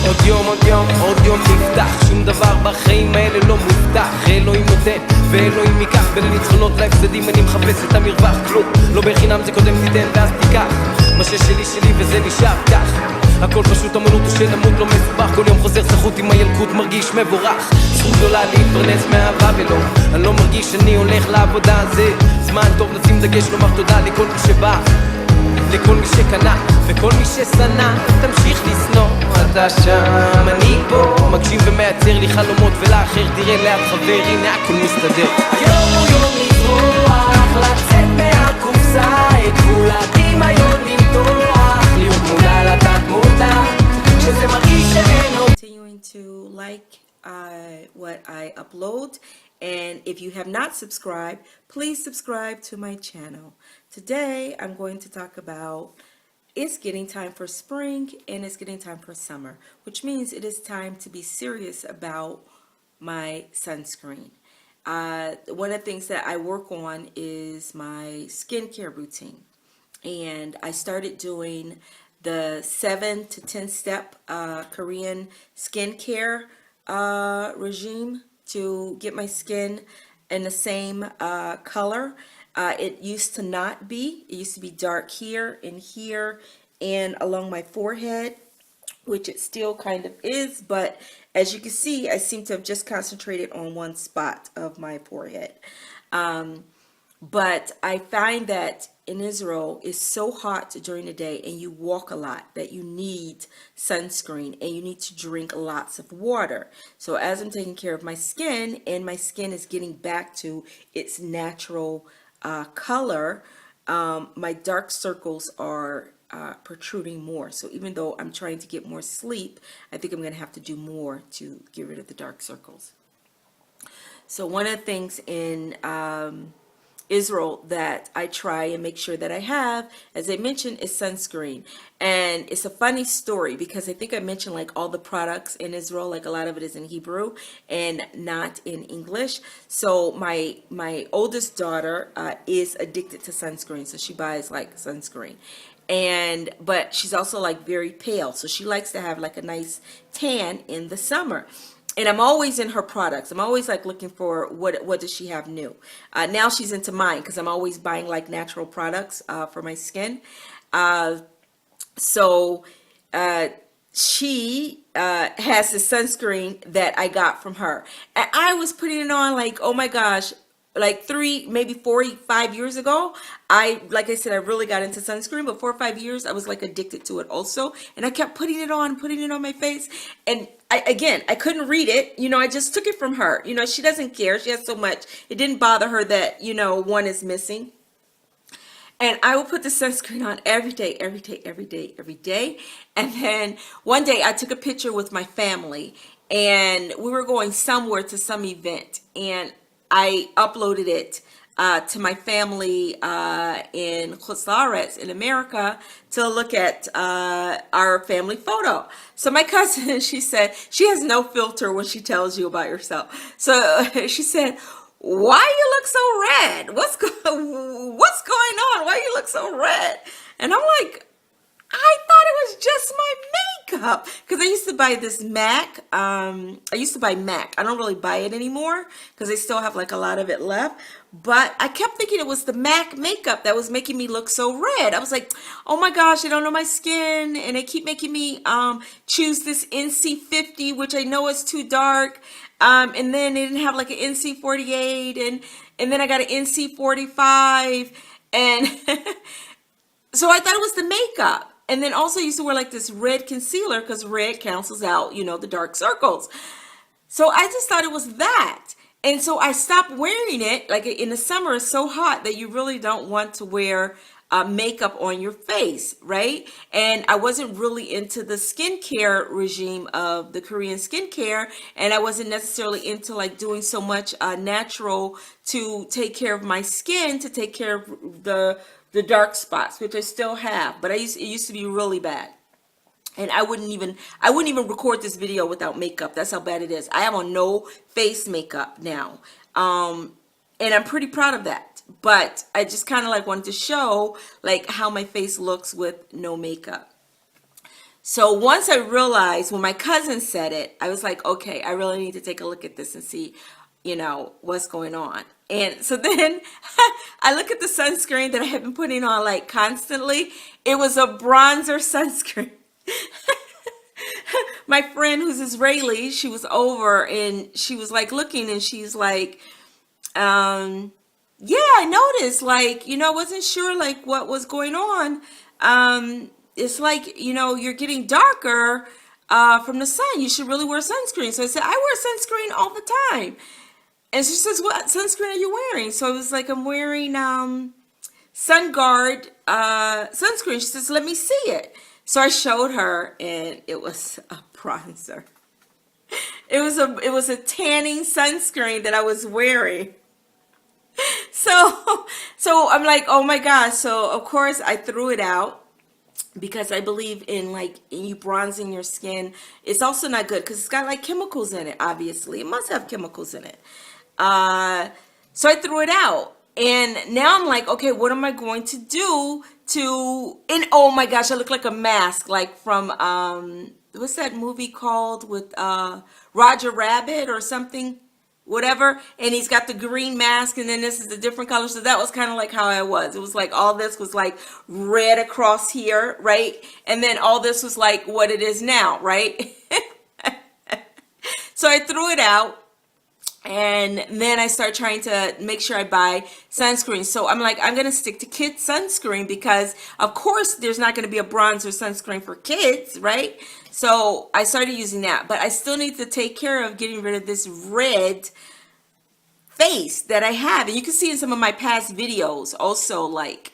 עוד יום נפתח, שום דבר בחיים האלה לא מובטח. אלוהים נותן ואלוהים ייקח, בין הניצחונות להפסדים אני מחפש את המרווח. כלום לא בחינם, זה קודם תיתן ואז תיקח. מה ששלי שלי וזה נשאר כך. הכל פשוט אמנות או שנמות לא מסובך. כל יום חוזר סחוט עם הילקוט מרגיש מבורך. זכות גדולה להתפרנס מאהבה ולא, אני לא מרגיש שאני הולך לעבודה. זה זמן טוב לשים דגש, לומר תודה לכל מי שבא, לכל מי שקנה וכל מי ששנא. תמשיך לשנוא, אתה שם אני פה, מגשים ומייצר לי חלומות ולאחר תראה לאט חבר, הנה הכל מסתדר. היום הוא יום לברוח, לצאת מהקופסה, את כולה דמיון למתוח, להיות מודע לתת מודע, שזה מרגיש שאינו. Continuing to like what I upload, and if you have not subscribed, please subscribe to my channel. Today I'm going to talk about it's getting time for spring and it's getting time for summer, which means it is time to be serious about my sunscreen. One of the things that I work on is my skincare routine, and I started doing the 7 to 10 step Korean skincare regime to get my skin in the same color. It used to not be. It used to be dark here and along my forehead, which it still kind of is, but as you can see, I seem to have just concentrated on one spot of my forehead. But I find that in Israel it's so hot during the day and you walk a lot that you need sunscreen and you need to drink lots of water. So as I'm taking care of my skin and my skin is getting back to its natural color, my dark circles are protruding more. So even though I'm trying to get more sleep, I think I'm going to have to do more to get rid of the dark circles. So one of the things in Israel that I try and make sure that I have, as I mentioned, is sunscreen. And it's a funny story because I think I mentioned like all the products in Israel, like a lot of it is in Hebrew and not in English. So my oldest daughter is addicted to sunscreen, so she buys like sunscreen. But she's also like very pale, so she likes to have like a nice tan in the summer. And I'm always in her products. I'm always like looking for what does she have new. Now she's into mine because I'm always buying like natural products for my skin. She has this sunscreen that I got from her. And I was putting it on like, oh my gosh, like 3, maybe 4, 5 years ago. Like I said, I really got into sunscreen, but 4 or 5 years, I was like addicted to it also. And I kept putting it on my face. And I couldn't read it. You know, I just took it from her. You know, she doesn't care. She has so much. It didn't bother her that, you know, one is missing. And I will put the sunscreen on every day. And then one day I took a picture with my family and we were going somewhere to some event, and I uploaded it to my family in Chutz La'aretz, in America, to look at our family photo. So my cousin, she said, she has no filter when she tells you about yourself. So she said, why you look so red? What's going on? Why you look so red? And I'm like, I thought it was just my makeup, because I used to buy this MAC. I used to buy MAC. I don't really buy it anymore because I still have like a lot of it left. But I kept thinking it was the MAC makeup that was making me look so red. I was like, oh my gosh, I don't know my skin, and they keep making me choose this NC50, which I know is too dark. And then they didn't have like an NC48, and then I got an NC45, and so I thought it was the makeup. And then also I used to wear like this red concealer because red cancels out, you know, the dark circles. So I just thought it was that. And so I stopped wearing it. Like in the summer, it's so hot that you really don't want to wear makeup on your face, right? And I wasn't really into the skincare regime of the Korean skincare, and I wasn't necessarily into like doing so much natural to take care of my skin, to take care of the dark spots, which I still have, but it used to be really bad. And I wouldn't even record this video without makeup. That's how bad it is. I have on no face makeup now. And I'm pretty proud of that. But I just kind of like wanted to show like how my face looks with no makeup. So once I realized, when my cousin said it, I was like, okay, I really need to take a look at this and see, what's going on. And so then I look at the sunscreen that I have been putting on like constantly. It was a bronzer sunscreen. My friend who's Israeli, she was over and she was like looking and she's like, yeah, I noticed, like, wasn't sure like what was going on. It's like, you're getting darker from the sun. You should really wear sunscreen. So I said, I wear sunscreen all the time. And she says, what sunscreen are you wearing? So I was like, I'm wearing SunGuard sunscreen. She says, let me see it. So I showed her and it was a bronzer. It was a tanning sunscreen that I was wearing. So I'm like, oh my gosh. So of course I threw it out because I believe in like in you bronzing your skin. It's also not good because it's got like chemicals in it, obviously. It must have chemicals in it. So I threw it out. And now I'm like, okay, what am I going to do and oh my gosh, I look like a mask, like from, what's that movie called with, Roger Rabbit or something, whatever. And he's got the green mask and then this is a different color. So that was kind of like how I was. It was like all this was like red across here, right? And then all this was like what it is now, right? So I threw it out. And then I start trying to make sure I buy sunscreen. So I'm like, I'm going to stick to kids sunscreen because of course there's not going to be a bronzer sunscreen for kids, right? So I started using that, but I still need to take care of getting rid of this red face that I have. And you can see in some of my past videos also, like,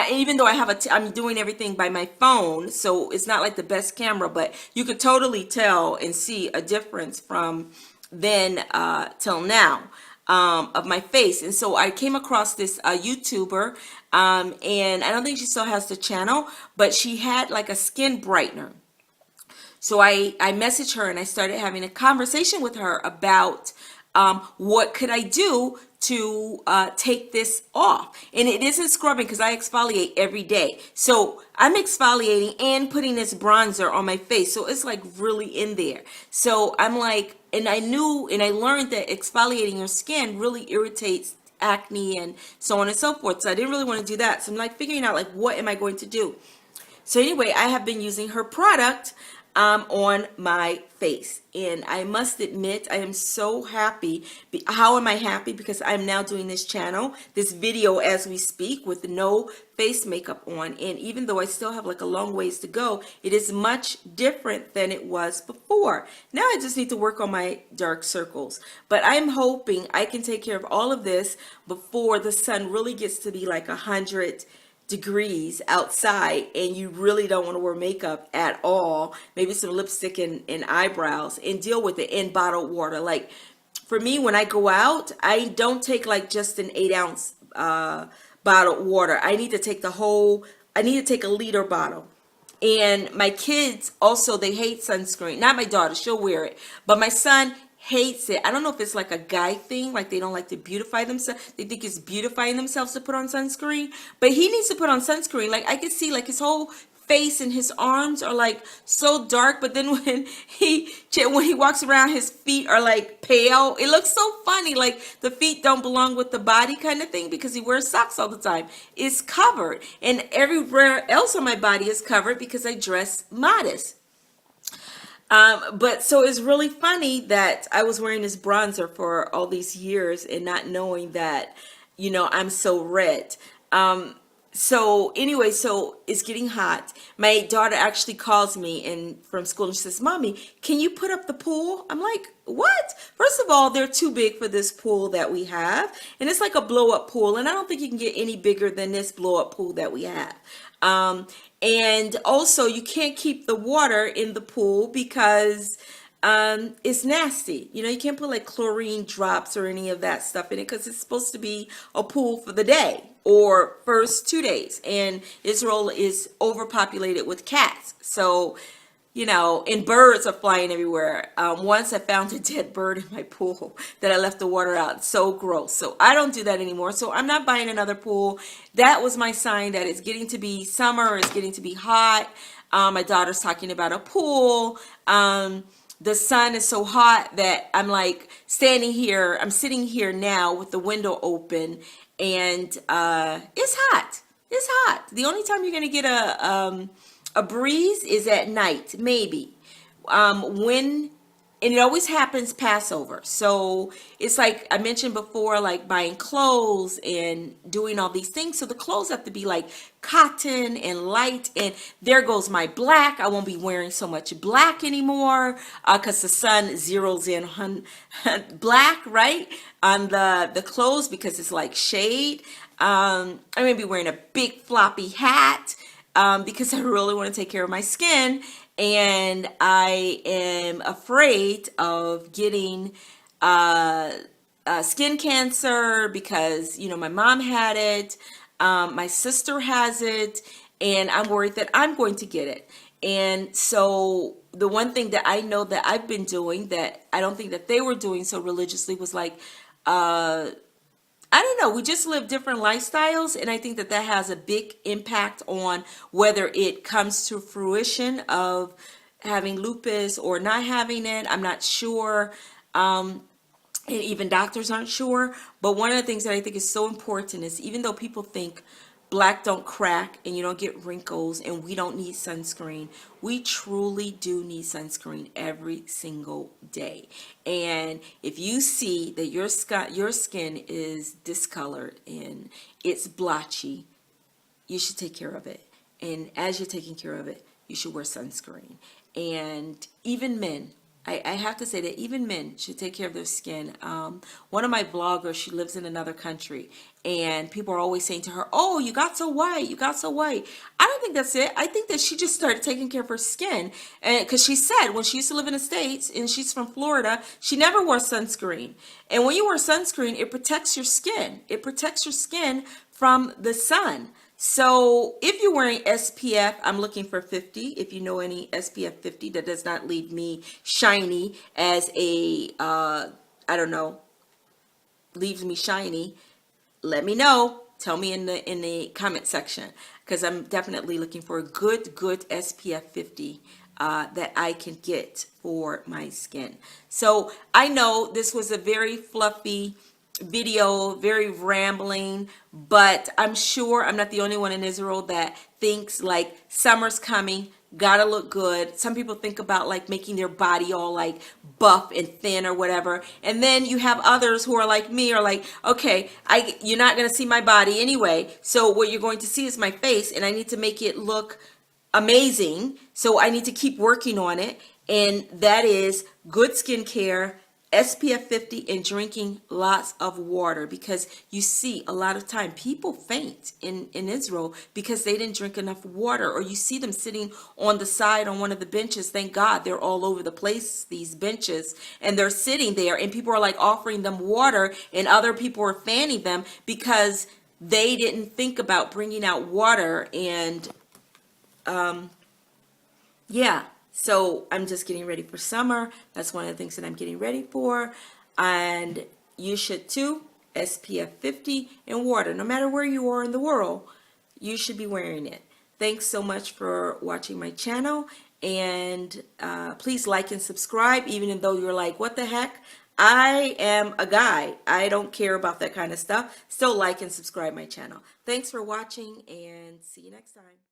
even though I'm doing everything by my phone, so it's not like the best camera, but you could totally tell and see a difference from then till now of my face. And so I came across this YouTuber, and I don't think she still has the channel, but she had like a skin brightener. So I messaged her and I started having a conversation with her about what could I do to take this off. And it isn't scrubbing because I exfoliate every day. So I'm exfoliating and putting this bronzer on my face. So it's like really in there. So I'm like, and I knew and I learned that exfoliating your skin really irritates acne and so on and so forth. So I didn't really want to do that. So I'm like figuring out like, what am I going to do? So anyway, I have been using her product on my face, and I must admit I am so happy. How am I happy? Because I'm now doing this channel, this video as we speak, with no face makeup on, and even though I still have like a long ways to go, it is much different than it was before. Now I just need to work on my dark circles, but I'm hoping I can take care of all of this before the sun really gets to be like 100 degrees outside and you really don't want to wear makeup at all, maybe some lipstick and eyebrows, and deal with it in bottled water. Like for me, when I go out, I don't take like just an 8-ounce bottled water. I need to take I need to take a liter bottle. And my kids also, they hate sunscreen. Not my daughter, she'll wear it, but my son hates it. I don't know if it's like a guy thing, like they don't like to beautify themselves. They think it's beautifying themselves to put on sunscreen, but he needs to put on sunscreen. Like I can see like his whole face and his arms are like so dark, but then when he walks around, his feet are like pale. It looks so funny, like the feet don't belong with the body kind of thing, because he wears socks all the time. It's covered, and everywhere else on my body is covered because I dress modest. But so it's really funny that I was wearing this bronzer for all these years and not knowing that, I'm so red. So anyway, so it's getting hot. My daughter actually calls me from school and she says, Mommy, can you put up the pool? I'm like, what? First of all, they're too big for this pool that we have. And it's like a blow up pool. And I don't think you can get any bigger than this blow up pool that we have. And also you can't keep the water in the pool because it's nasty. You can't put like chlorine drops or any of that stuff in it because it's supposed to be a pool for the day or first 2 days. And Israel is overpopulated with cats. So you know, and birds are flying everywhere. Once I found a dead bird in my pool that I left the water out. So gross. So I don't do that anymore. So I'm not buying another pool. That was my sign that it's getting to be summer, it's getting to be hot. My daughter's talking about a pool. The sun is so hot that I'm like I'm sitting here now with the window open, and it's hot. It's hot. The only time you're gonna get a breeze is at night, maybe. When and it always happens Passover. So it's like I mentioned before, like buying clothes and doing all these things. So the clothes have to be like cotton and light. And there goes my black. I won't be wearing so much black anymore because the sun zeroes in on black, right? On the clothes because it's like shade. I'm going to be wearing a big floppy hat because I really want to take care of my skin. And I am afraid of getting skin cancer because, you know, my mom had it, my sister has it, and I'm worried that I'm going to get it. And so the one thing that I know that I've been doing that I don't think that they were doing so religiously was like, I don't know. We just live different lifestyles, and I think that that has a big impact on whether it comes to fruition of having lupus or not having it. I'm not sure. And even doctors aren't sure. But one of the things that I think is so important is even though people think black don't crack and you don't get wrinkles and we don't need sunscreen, we truly do need sunscreen every single day. And if you see that your skin is discolored and it's blotchy, you should take care of it. And as you're taking care of it, you should wear sunscreen. And even men, I have to say that even men should take care of their skin. One of my bloggers, she lives in another country, and people are always saying to her, "Oh, you got so white, you got so white." I don't think that's it. I think that she just started taking care of her skin, and because she said when she used to live in the States, and she's from Florida, she never wore sunscreen. And when you wear sunscreen, it protects your skin. It protects your skin from the sun. So if you're wearing SPF, I'm looking for 50. If you know any SPF 50 that does not leave me shiny as I don't know, leaves me shiny, let me know. Tell me in the comment section because I'm definitely looking for a good SPF 50 that I can get for my skin. So I know this was a very fluffy video, very rambling, but I'm sure I'm not the only one in Israel that thinks like summer's coming, gotta look good. Some people think about like making their body all like buff and thin or whatever, and then you have others who are like me, are like, okay, you're not gonna see my body anyway, so what you're going to see is my face, and I need to make it look amazing, so I need to keep working on it, and that is good skincare, SPF 50, and drinking lots of water, because you see a lot of time people faint in Israel because they didn't drink enough water, or you see them sitting on the side on one of the benches. Thank God they're all over the place, these benches, and they're sitting there and people are like offering them water and other people are fanning them because they didn't think about bringing out water. And yeah, so I'm just getting ready for summer. That's one of the things that I'm getting ready for. And you should too. SPF 50 and water. No matter where you are in the world, you should be wearing it. Thanks so much for watching my channel. And please like and subscribe, even though you're like, what the heck? I am a guy. I don't care about that kind of stuff. Still like and subscribe my channel. Thanks for watching, and see you next time.